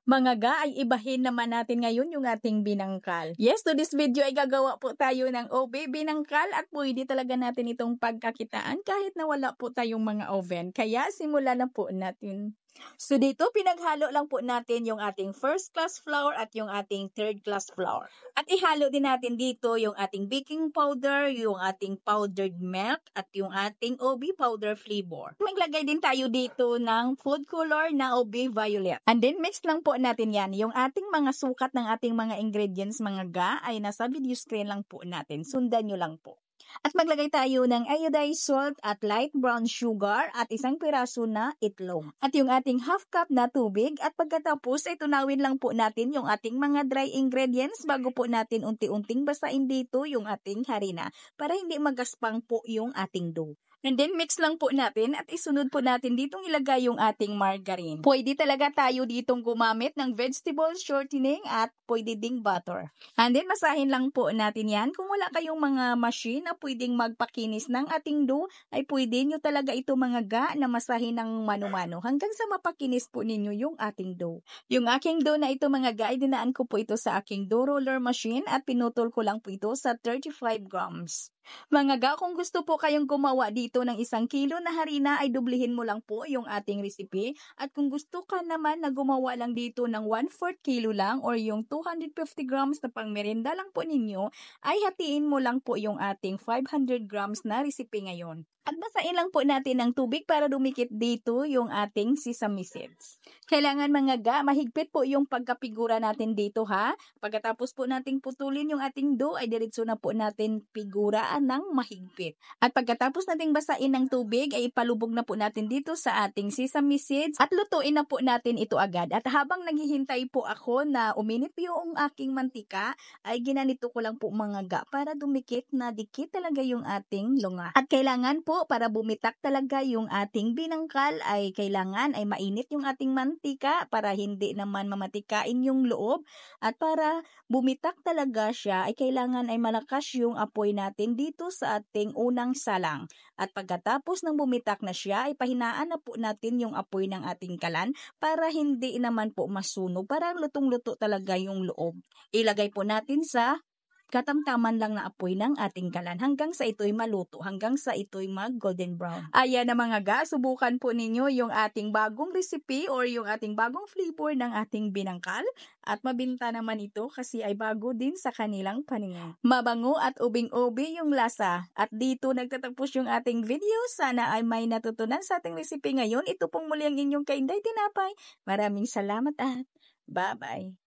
Mga ga, ay ibahin naman natin ngayon yung ating binangkal. Yes, to this video ay gagawa po tayo ng ube binangkal at pwede talaga natin itong pagkakitaan kahit na wala po tayong mga oven. Kaya simulan na po natin. So dito, pinaghalo lang po natin yung ating first class flour at yung ating third class flour. At ihalo din natin dito yung ating baking powder, yung ating powdered milk, at yung ating OB powder flavor. Maglagay din tayo dito ng food color na OB violet. And then mix lang po natin yan. Yung ating mga sukat ng ating mga ingredients mga ga ay nasa video screen lang po natin. Sundan nyo lang po. At maglagay tayo ng iodized salt at light brown sugar at isang piraso na itlog. At yung ating half cup na tubig at pagkatapos ay tunawin lang po natin yung ating mga dry ingredients bago po natin unti-unting basain dito yung ating harina para hindi magaspang po yung ating dough. And then mix lang po natin at isunod po natin ditong ilagay yung ating margarine. Pwede talaga tayo ditong gumamit ng vegetable shortening at pwede ding butter. And then masahin lang po natin yan. Kung wala kayong mga machine na pwedeng magpakinis ng ating dough, ay pwede nyo talaga ito mga ga na masahin ng mano-mano hanggang sa mapakinis po ninyo yung ating dough. Yung aking dough na ito mga ga, ay dinaan ko po ito sa aking dough roller machine at pinutol ko lang po ito sa 35 grams. Mga ga, kung gusto po kayong gumawa dito ng 1 kilo na harina ay dublihin mo lang po yung ating recipe. At kung gusto ka naman na gumawa lang dito ng 1/4 kilo lang or yung 250 grams na pang merienda lang po ninyo, ay hatiin mo lang po yung ating 500 grams na recipe ngayon. At basain lang po natin ng tubig para dumikit dito yung ating sesame seeds. Kailangan mga ga, mahigpit po yung pagkapigura natin dito ha. Pagkatapos po nating putulin yung ating dough ay diretso na po natin piguraan ng mahigpit. At pagkatapos nating basain ng tubig ay ipalubog na po natin dito sa ating sesame seeds at lutuin na po natin ito agad. At habang naghihintay po ako na uminit yung aking mantika ay ginanito ko lang po mga ga para dumikit na dikit talaga yung ating lunga. At kailangan po para bumitak talaga yung ating binangkal ay kailangan ay mainit yung ating mantika para hindi naman mamatikain yung loob. At para bumitak talaga siya ay kailangan ay malakas yung apoy natin dito sa ating unang salang. At pagkatapos ng bumitak na siya ay pahinaan na po natin yung apoy ng ating kalan para hindi naman po masunog. Para lutong-luto talaga yung loob. Ilagay po natin sa katamtaman lang na apoy ng ating kalan hanggang sa ito'y maluto, hanggang sa ito'y mag-golden brown. Ayan na mga ga, subukan po ninyo yung ating bagong recipe or yung ating bagong flavor ng ating binangkal. At mabinta naman ito kasi ay bago din sa kanilang paningin. Mabango at ubing-ubi yung lasa. At dito nagtatapos yung ating video. Sana ay may natutunan sa ating recipe ngayon. Ito pong muli ang inyong Kainday Tinapay. Maraming salamat at bye-bye.